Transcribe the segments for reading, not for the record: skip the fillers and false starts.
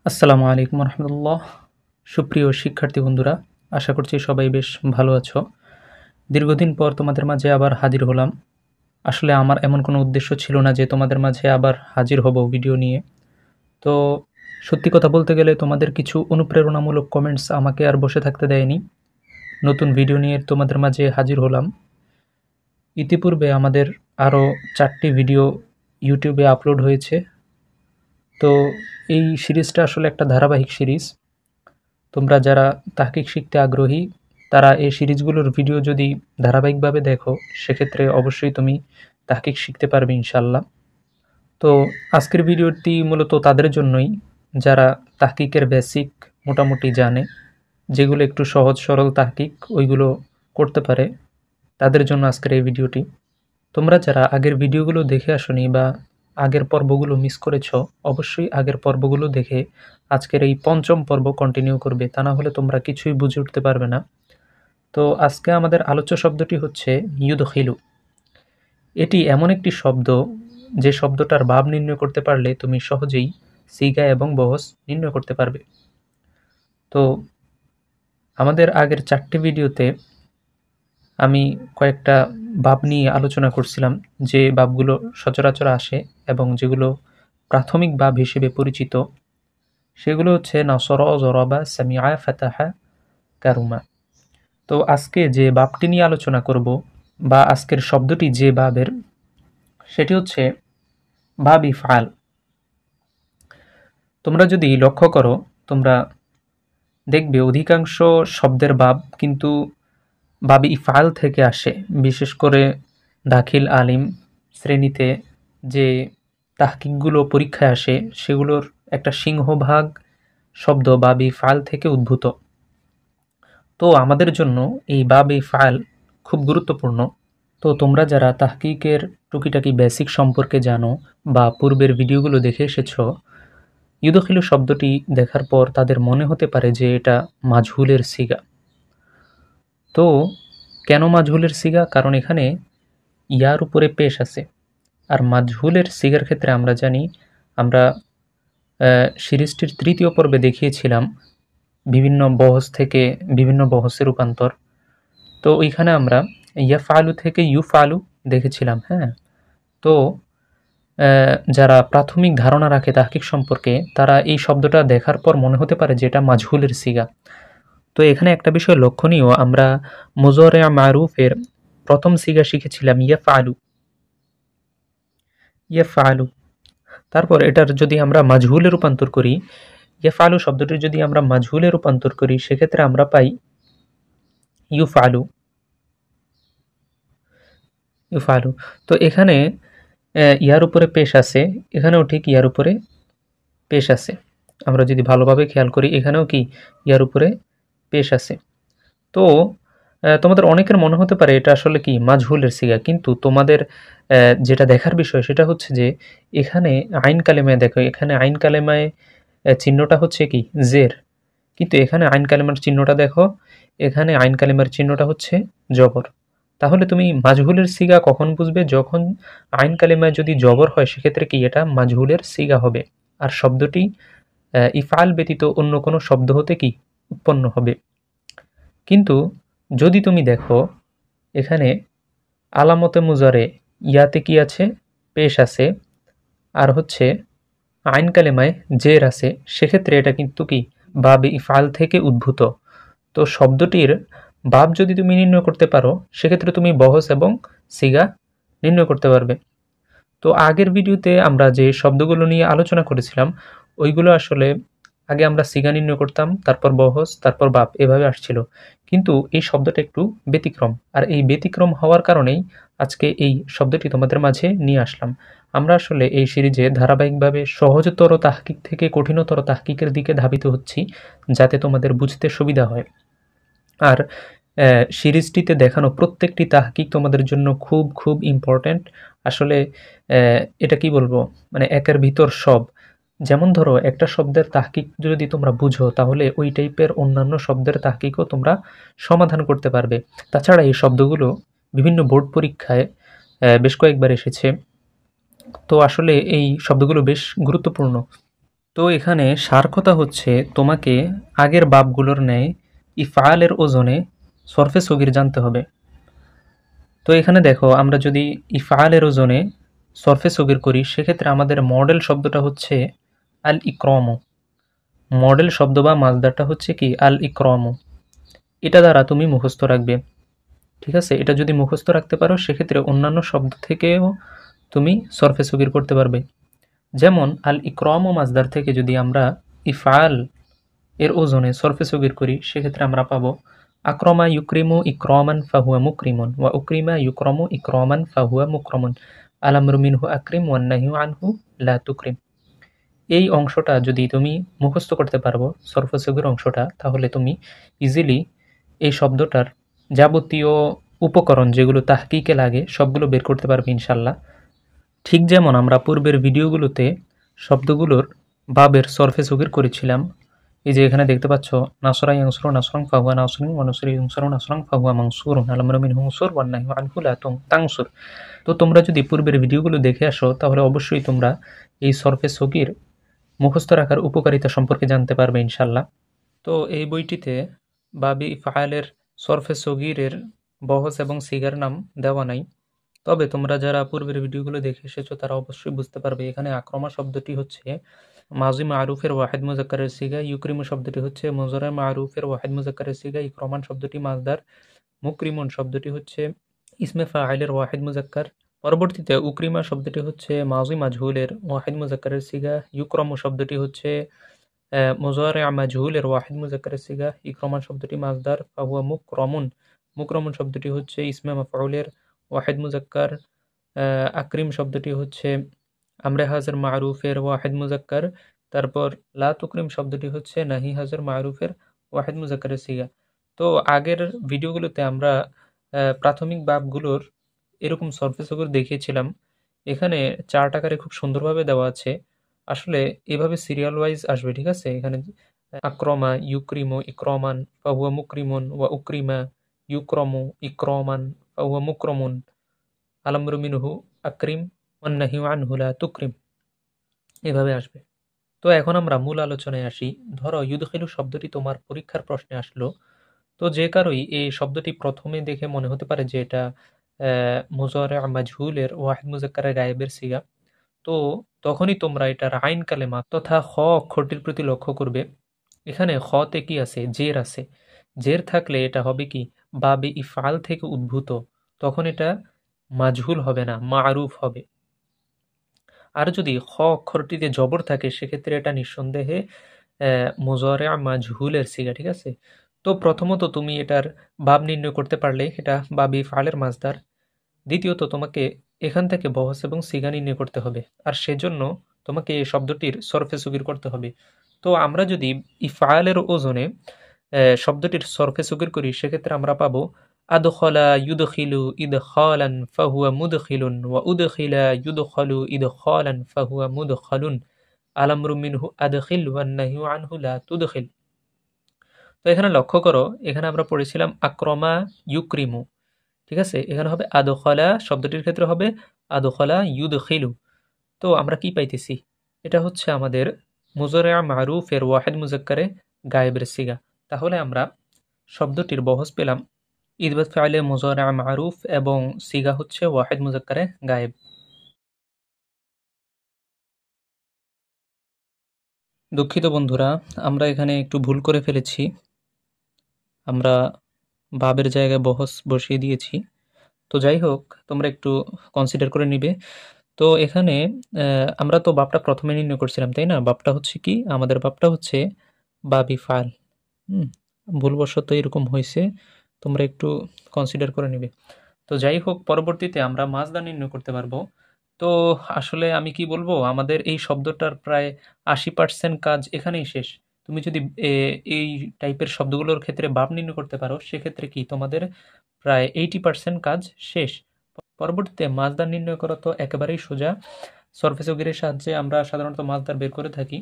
আসসালামু আলাইকুম রহমতুল্লাহ। সুপ্রিয় শিক্ষার্থী বন্ধুরা, আশা করছি সবাই বেশ ভালো আছো। দীর্ঘদিন পর তোমাদের মাঝে আবার হাজির হলাম। আসলে আমার এমন কোনো উদ্দেশ্য ছিল না যে তোমাদের মাঝে আবার হাজির হব ভিডিও নিয়ে। তো সত্যি কথা বলতে গেলে তোমাদের কিছু অনুপ্রেরণামূলক কমেন্টস আমাকে আর বসে থাকতে দেয়নি। নতুন ভিডিও নিয়ে তোমাদের মাঝে হাজির হলাম। ইতিপূর্বে আমাদের আরও 4টি ভিডিও ইউটিউবে আপলোড হয়েছে। তো এই সিরিজটা আসলে একটা ধারাবাহিক সিরিজ। তোমরা যারা তাহকিক শিখতে আগ্রহী তারা এই সিরিজগুলোর ভিডিও যদি ধারাবাহিকভাবে দেখো, সেক্ষেত্রে অবশ্যই তুমি তাহকিক শিখতে পারবে ইনশাল্লাহ। তো আজকের ভিডিওটি মূলত তাদের জন্যই যারা তাহকিকের বেসিক মোটামুটি জানে, যেগুলো একটু সহজ সরল তাহকিক ওইগুলো করতে পারে, তাদের জন্য আজকের এই ভিডিওটি। তোমরা যারা আগের ভিডিওগুলো দেখে আসনি বা আগের পর্বগুলো মিস করেছো, অবশ্যই আগের পর্বগুলো দেখে আজকের এই পঞ্চম পর্ব কন্টিনিউ করবে, তা না হলে তোমরা কিছুই বুঝে উঠতে পারবে না। তো আজকে আমাদের আলোচ্য শব্দটি হচ্ছে ইউদখিলু। এটি এমন একটি শব্দ যে শব্দটার ভাব নির্ণয় করতে পারলে তুমি সহজেই সিগা এবং বহস নির্ণয় করতে পারবে। তো আমাদের আগের 4টি ভিডিওতে আমি কয়েকটা ভাব নিয়ে আলোচনা করছিলাম, যে ভাবগুলো সচরাচর আসে এবং যেগুলো প্রাথমিক ভাব হিসেবে পরিচিত। সেগুলো হচ্ছে নাসরা, জরাবা, সামিআ, ফাতাহা, কারুমা। তো আজকে যে ভাবটি নিয়ে আলোচনা করব বা আজকের শব্দটি যে ভাবের, সেটি হচ্ছে ভাব ইফআল। তোমরা যদি লক্ষ্য করো, তোমরা দেখবে অধিকাংশ শব্দের ভাব কিন্তু ভাব ইফআল থেকে আসে। বিশেষ করে দাখিল আলিম শ্রেণীতে যে তাহকিকগুলো পরীক্ষায় আসে, সেগুলোর একটা সিংহভাগ শব্দ ভাব ইফআল থেকে উদ্ভূত। তো আমাদের জন্য এই ভাব ইফআল খুব গুরুত্বপূর্ণ। তো তোমরা যারা তাহকিকের টুকিটাকি বেসিক সম্পর্কে জানো বা পূর্বের ভিডিওগুলো দেখে এসেছো, ইউদখিলু শব্দটি দেখার পর তাদের মনে হতে পারে যে এটা মাজহুলের সিগা। তো কেন মাজহুলের সিগা? কারণ এখানে ইয়ার উপরে পেশ আছে। আর মাজহুলের সিগার ক্ষেত্রে আমরা জানি, আমরা সিরিজটির 3য় পর্বে দেখিয়েছিলাম বিভিন্ন বহস থেকে বিভিন্ন বহসের রূপান্তর। তো ওইখানে আমরা ইয়াফআলু থেকে ইউফআলু দেখেছিলাম। হ্যাঁ, তো যারা প্রাথমিক ধারণা রাখে তাহকিক সম্পর্কে, তারা এই শব্দটা দেখার পর মনে হতে পারে যে এটা মাজহুলের সিগা। তো এখানে একটা বিষয় লক্ষণীয়, আমরা মুজারে মারুফের প্রথম সিগা শিখেছিলাম ইয়াফআলু। ইয়াফআলু, তারপর এটার যদি আমরা মাজহুলে রূপান্তর করি, ইয়াফআলু শব্দটি যদি আমরা মাজহুলে রূপান্তর করি, সেক্ষেত্রে আমরা পাই ইউফআলু। ইউফআলু। তো এখানে ইয়ার উপরে পেশ আছে, এখানেও ঠিক ইয়ার উপরে পেশ আছে। আমরা যদি ভালোভাবে খেয়াল করি, এখানেও কি ইয়ার উপরে পেশ আছে। তো তোমাদের অনেকের মনে হতে পারে এটা আসলে কি মাজহুলের সিগা, কিন্তু তোমাদের যেটা দেখার বিষয় সেটা হচ্ছে যে এখানে আইন কালেমায় দেখো, এখানে আইন কালেমায় চিহ্নটা হচ্ছে কি জের, কিন্তু এখানে আইন কালেমার চিহ্নটা দেখো, এখানে আইন কালেমার চিহ্নটা হচ্ছে জবর। তাহলে তুমি মাজহুলের সিগা কখন বুঝবে? যখন আইন কালেমায় যদি জবর হয়, সেক্ষেত্রে কি এটা মাজহুলের সিগা হবে, আর শব্দটি ইফআল ব্যতীত অন্য কোনো শব্দ হতে কি উৎপন্ন হবে। কিন্তু যদি তুমি দেখো এখানে আলামতে মুজারে ইয়াতে কি আছে? পেশ আছে, আর হচ্ছে আইন কালেমায় জের আছে, সেক্ষেত্রে এটা কিন্তু কি বাব ইফআল থেকে উদ্ভূত। তো শব্দটির বাব যদি তুমি নির্ণয় করতে পারো, সেক্ষেত্রে তুমি বহস এবং সিগা নির্ণয় করতে পারবে। তো আগের ভিডিওতে আমরা যে শব্দগুলো নিয়ে আলোচনা করেছিলাম, ওইগুলো আসলে আগে আমরা সিগা নির্ণয় করতাম, তারপর বহস, তারপর বাব, এভাবে আসছিল। কিন্তু এই শব্দটা একটু ব্যতিক্রম, আর এই ব্যতিক্রম হওয়ার কারণেই আজকে এই শব্দটি তোমাদের মাঝে নিয়ে আসলাম। আমরা আসলে এই সিরিজে ধারাবাহিকভাবে সহজতর তাহকিক থেকে কঠিনতর তাহকিকের দিকে ধাবিত হচ্ছি, যাতে তোমাদের বুঝতে সুবিধা হয়। আর সিরিজটিতে দেখানো প্রত্যেকটি তাহকিক তোমাদের জন্য খুব খুব ইম্পর্ট্যান্ট। আসলে এটা কি বলবো, মানে একের ভিতর সব। যেমন ধরো, একটা শব্দের তাহকিক যদি তোমরা বুঝো, তাহলে ওই টাইপের অন্যান্য শব্দের তাহকিকও তোমরা সমাধান করতে পারবে। তাছাড়া এই শব্দগুলো বিভিন্ন বোর্ড পরীক্ষায় বেশ কয়েকবার এসেছে। তো আসলে এই শব্দগুলো বেশ গুরুত্বপূর্ণ। তো এখানে সার কথা হচ্ছে তোমাকে আগের বাবগুলোর ন্যায় ইফআলের ওজনে সরফে সগির জানতে হবে। তো এখানে দেখো আমরা যদি ইফআলের ওজনে সরফে সগির করি সেক্ষেত্রে আমাদের মডেল শব্দটা হচ্ছে আল ইক্রম। মডেল শব্দ বা মাসদারটা হচ্ছে কি আল ইক্রম। এটা দ্বারা তুমি মুখস্থ রাখবে, ঠিক আছে? এটা যদি মুখস্থ রাখতে পারো সেক্ষেত্রে অন্যান্য শব্দ থেকেও তুমি সরফে সগির করতে পারবে। যেমন আল ইক্রম ও মাসদার থেকে যদি আমরা ইফআল এর ওজনে সরফে সগির করি সেক্ষেত্রে আমরা পাবো আক্রমা ইউক্রিমু ইক্রমান ফাহুয়া মুক্রিমন ওয়া উক্রিমা ইউক্রমু ইক্রমান ফাহুয়া মুক্রমন আলামরু মিনহু আকরিম ওয়ান নাহিউ আনহু লা তুকরিম। এই অংশটা যদি তুমি মুখস্থ করতে পারবো সরফে সগির অংশটা, তাহলে তুমি ইজিলি এই শব্দটার যাবতীয় উপকরণ যেগুলো তাহকিকে লাগে সবগুলো বের করতে পারবে ইনশাল্লাহ। ঠিক যেমন আমরা পূর্বের ভিডিওগুলোতে শব্দগুলোর বাবের সরফে সগির করেছিলাম। এই যে এখানে দেখতে পাচ্ছ নাসরা ইয়ানসুরু নাসরান ফাহুয়া নাসরিন ওয়া নুসরি ইয়ানসুরু নাসরান ফাহুয়া মানসুরুন আল-আমরু মিনহু মানসুর ওয়ান নাহয়ু আনহু লা তানসুর। তো তোমরা যদি পূর্বের ভিডিওগুলো দেখে আসো তাহলে অবশ্যই তোমরা এই সরফে সগির মুখস্থ রাখার উপকারিতা সম্পর্কে জানতে পারবে ইনশাল্লাহ। তো এই বইটিতে বাবি ফাইলের সরফে সগিরের বহস এবং সিগার নাম দেওয়া নাই, তবে তোমরা যারা পূর্বের ভিডিওগুলো দেখে এসেছো তারা অবশ্যই বুঝতে পারবে এখানে আক্রমা শব্দটি হচ্ছে মাজি মারুফের ওয়াহিদ মুজাক্কারের সিগা, ইউক্রিমু শব্দটি হচ্ছে মুজারে মারুফের ওয়াহিদ মুজাক্কারের সিগা, ইক্রমান শব্দটি মাজদার, মুকরিমুন শব্দটি হচ্ছে ইসমে ফাইলের ওয়াহিদ মুজাক্কার। পরবর্তীতে উকরিমা শব্দটি হচ্ছে মাজি মাজহুলের ওয়াহিদ মুজাক্কারের সিগা, ইউক্রমু শব্দটি হচ্ছে মুজারে মাজহুলের ওয়াহিদ মুজাক্কারের সিগা, ইক্রমান শব্দটি মাজদার, ফাহুয়া মুকরমুন। মুকরমুন শব্দটি হচ্ছে ইসমে মাফউলের ওয়াহিদ মুজাক্কার। আকরিম শব্দটি হচ্ছে আমরে হাজর মারুফের ওয়াহিদ মুজাক্কার। তারপর লা তুকরিম শব্দটি হচ্ছে নাহি হাজর মারুফের ওয়াহিদ মুজাক্কারের সিগা। তো আগের ভিডিওগুলোতে আমরা প্রাথমিক বাবগুলোর এরকম সরফে সগির দেখিয়েছিলাম। এখানে চার্ট আকারে খুব সুন্দরভাবে দেওয়া আছে। আসলে এভাবে সিরিয়াল ওয়াইজ আসবে, ঠিক আছে? এখানে আক্রমা ইউক্রিমু ইক্রমান ফাহুয়া মুকরিমুন ওয়া উকরিমা ইউক্রমু ইক্রমান ফাহুয়া মুকরমুন আলামরু মিনহু আকরিম ওয়ান নাহিউ আনহু লা তুকরিম, এভাবে আসবে। তো এখন আমরা মূল আলোচনায় আসি। ধরো ইউদখিলু শব্দটি তোমার পরীক্ষার প্রশ্নে আসলো, তো যে কারোই এই শব্দটি প্রথমে দেখে মনে হতে পারে যে এটা মুজারে মাজহুলের ওয়াহিদ মুজাক্কারের গায়েবের সিগা। তো তখনই তোমরা এটার আইন কালেমা তথা খ অক্ষরটির প্রতি লক্ষ্য করবে। এখানে খতে কি আছে? জের আছে। জের থাকলে এটা হবে কি বাবে ইফআল থেকে উদ্ভূত, তখন এটা মাজহুল হবে না, মারুফ হবে। আর যদি খ অক্ষরটিতে জবর থাকে সেক্ষেত্রে এটা নিঃসন্দেহে মুজারে মাজহুলের সিগা, ঠিক আছে? তো প্রথমত তুমি এটার বাব নির্ণয় করতে পারলে এটা বাবি ফালের মাজদার। দ্বিতীয়ত তোমাকে এখান থেকে বহস এবং সিগা নির্ণয় করতে হবে, আর সেজন্য তোমাকে এই শব্দটির সরফে সগির করতে হবে। তো আমরা যদি ইফআলের ওজনে শব্দটির সরফে সগির করি সেক্ষেত্রে আমরা পাবো আদখলা ইউদখিলু ইদখালান ফাহুয়া মুদখিলুন ওয়া উদখিলা ইউদখালু ইদখালান ফাহুয়া মুদখালুন আলামরু মিনহু আদখিল ওয়ান নাহিউ আনহু লা তুদখিল। তো এখানে লক্ষ্য করো, এখানে আমরা পড়েছিলাম আক্রমা ইউক্রিমু, ঠিক আছে? এখানে হবে আদখলা, শব্দটির ক্ষেত্রে হবে আদখলা ইউদখিলু। তো আমরা কি পাইতেছি? এটা হচ্ছে আমাদের মুজারে মারুফের ওয়াহিদ মুজাক্কারে গায়েবের সিগা। তাহলে আমরা শব্দটির বহস পেলাম ইদবাত ফাইলে মুজারে মারুফ এবং সিগা হচ্ছে ওয়াহিদ মুজাক্কারে গায়েব। দুঃখিত বন্ধুরা, আমরা এখানে একটু ভুল করে ফেলেছি। আমরা বাবের জায়গায় বহস বসিয়ে দিয়েছি। তো যাই হোক, তোমরা একটু কনসিডার করে নিবে। তো এখানে আমরা তো বাবটা প্রথমে নির্ণয় করছিলাম, তাই না? বাবটা হচ্ছে কি? আমাদের বাবটা হচ্ছে বাবি ফাল। ভুলবশত এরকম হয়েছে, তোমরা একটু কনসিডার করে নিবে। তো যাই হোক, পরবর্তীতে আমরা মাজদা নির্ণয় করতে পারবো। তো আসলে আমি কি বলবো, আমাদের এই শব্দটার প্রায় 80% কাজ এখানেই শেষ। তুমি যদি এই টাইপের শব্দগুলোর ক্ষেত্রে বাব নির্ণয় করতে পারো সেক্ষেত্রে কি তোমাদের প্রায় 80% কাজ শেষ। পরবর্তীতে মাজদার নির্ণয় করা তো একেবারেই সোজা। সরফে সগিরের সাহায্যে আমরা সাধারণত মাজদার বের করে থাকি।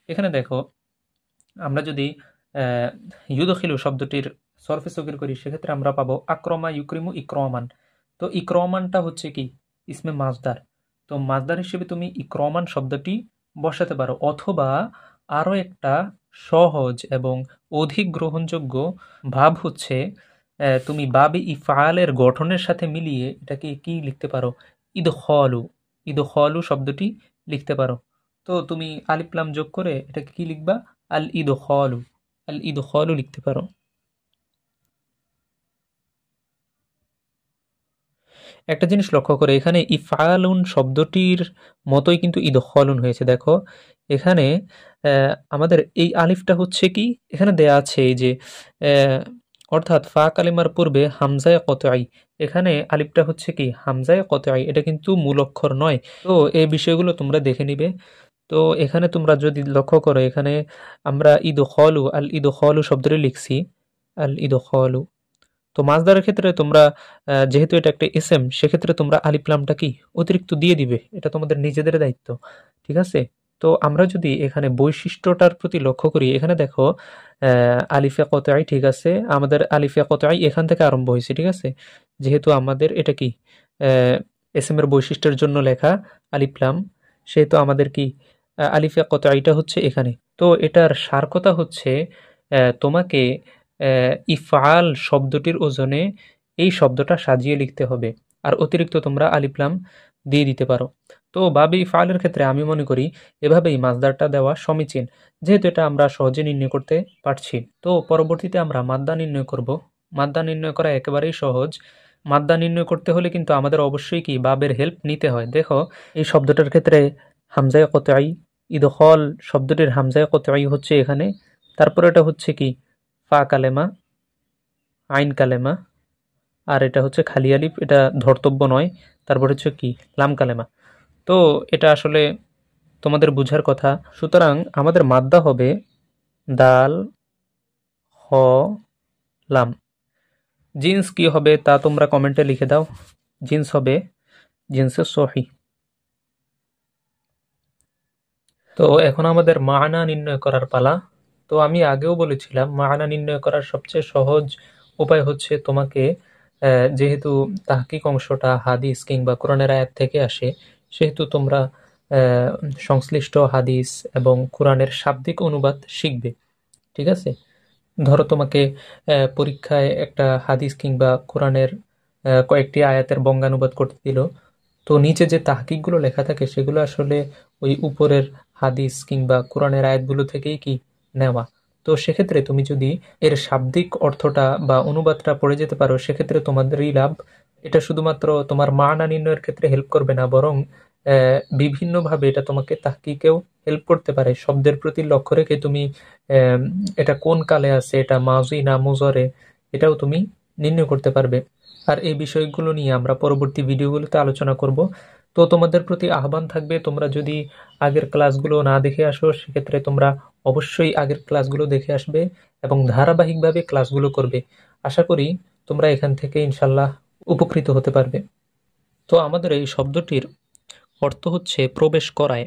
এখানে দেখো, আমরা যদি ইউদখিলু শব্দটির সরফে সগির করি সেক্ষেত্রে আমরা পাবো আক্রমা ইউক্রিমু ইক্রমান। তো ইক্রমানটা হচ্ছে কি ইসমে মাজদার। তো মাজদার হিসেবে তুমি ইক্রমান শব্দটি বসাতে পারো, অথবা আরও একটা সহজ এবং অধিক গ্রহণযোগ্য ভাব হচ্ছে তুমি বাবে ইফআলের গঠনের সাথে মিলিয়ে এটাকে কি লিখতে পারো, ইদখলু। ইদখলু শব্দটি লিখতে পারো। তো তুমি আলিফ লাম যোগ করে এটাকে কি লিখবা, আল ইদখলু। আল ইদখলু লিখতে পারো। একটা জিনিস লক্ষ্য করে, এখানে ইফআলুন শব্দটির মতোই কিন্তু ইদখলুন হয়েছে। দেখো এখানে আমাদের এই আলিফটা হচ্ছে কি, এখানে দেয়া আছে এই যে অর্থাৎ ফা কালিমার পূর্বে হামজায়ে কতআই, এখানে আলিফটা হচ্ছে কি হামজায়ে কতআই, এটা কিন্তু মূল অক্ষর নয়। তো এই বিষয়গুলো তোমরা দেখে নিবে। তো এখানে তোমরা যদি লক্ষ্য করো, এখানে আমরা ইদখলু, আল ইদখলু শব্দটি লিখছি, আল ইদখলু। তো মাছদারের ক্ষেত্রে তোমরা যেহেতু এটা একটা এসএম, সেক্ষেত্রে তোমরা আলিফ লামটা কি অতিরিক্ত দিয়ে দিবে, এটা তোমাদের নিজেদের দায়িত্ব, ঠিক আছে। তো আমরা যদি এখানে বৈশিষ্ট্যটার প্রতি লক্ষ্য করি, এখানে দেখো আলিফে কতআই, ঠিক আছে, আমাদের আলিফে কতআই এখান থেকে আরম্ভ হয়েছে, ঠিক আছে। যেহেতু আমাদের এটা কি এসএম এর বৈশিষ্ট্যের জন্য লেখা আলিফ লাম, সেহেতু আমাদের কি আলিফে কতআইটা হচ্ছে এখানে। তো এটার সারকতা হচ্ছে তোমাকে ইফআল শব্দটির ওজনে এই শব্দটা সাজিয়ে লিখতে হবে, আর অতিরিক্ত তোমরা আলিফ লাম দিয়ে দিতে পারো। তো বাবে ইফআলের ক্ষেত্রে আমি মনে করি এভাবেই মাসদারটা দেওয়া সমীচীন, যেহেতু এটা আমরা সহজে নির্ণয় করতে পারছি। তো পরবর্তীতে আমরা মাদ্দা নির্ণয় করব। মাদ্দা নির্ণয় করা একেবারেই সহজ। মাদ্দা নির্ণয় করতে হলে কিন্তু আমাদের অবশ্যই কি বাবের হেল্প নিতে হয়। দেখো এই শব্দটার ক্ষেত্রে হামজায়ে কতআই, ইদখল শব্দটির হামজায়ে কতআই হচ্ছে এখানে, তারপর এটা হচ্ছে কি ফা কালেমা, আইন কালেমা, আর এটা হচ্ছে খালি আলিফ, এটা ধর্তব্য নয়, তারপর হচ্ছে কি লাম কালেমা। তো এটা আসলে তোমাদের বুঝার কথা। সুতরাং আমাদের মাদ্দা হবে দাল, হ, লাম। জিন্স কি হবে তা তোমরা কমেন্টে লিখে দাও। জিন্স হবে জিন্সের সহি। তো এখন আমাদের মানা নির্ণয় করার পালা। তো আমি আগেও বলেছিলাম মানা নির্ণয় করার সবচেয়ে সহজ উপায় হচ্ছে তোমাকে যেহেতু তাহকিক অংশটা হাদিস কিংবা কোরআনের আয়াত থেকে আসে, সেহেতু তোমরা সংশ্লিষ্ট হাদিস এবং কোরআনের শাব্দিক অনুবাদ শিখবে, ঠিক আছে। ধরো তোমাকে পরীক্ষায় একটা হাদিস কিংবা কোরআনের কয়েকটি আয়াতের বঙ্গানুবাদ করতে দিল, তো নিচে যে তাহকিকগুলো লেখা থাকে সেগুলো আসলে ওই উপরের হাদিস কিংবা কোরআনের আয়াতগুলো থেকেই কি নেওয়া। তো সেক্ষেত্রে তুমি যদি এর শাব্দিক অর্থটা বা অনুবাদটা পড়ে যেতে পারো, সেক্ষেত্রে তোমাদেরই লাভ। এটা শুধুমাত্র তোমার মানা নির্ণয়ের ক্ষেত্রে হেল্প করবে না, বরং বিভিন্নভাবে এটা তোমাকে তাহকিকেও হেল্প করতে পারে। শব্দের প্রতি লক্ষ্য রেখে তুমি আহ, এটা কোন কালে আছে, এটা মাজি না মুজরে, এটাও তুমি নির্ণয় করতে পারবে। আর এই বিষয়গুলো নিয়ে আমরা পরবর্তী ভিডিওগুলোতে আলোচনা করব। তো তোমাদের প্রতি আহ্বান থাকবে, তোমরা যদি আগের ক্লাসগুলো না দেখে আসো, সেক্ষেত্রে তোমরা অবশ্যই আগের ক্লাসগুলো দেখে আসবে এবং ধারাবাহিকভাবে ক্লাসগুলো করবে। আশা করি তোমরা এখান থেকে ইনশাল্লাহ উপকৃত হতে পারবে। তো আমাদের এই শব্দটির অর্থ হচ্ছে প্রবেশ করায়।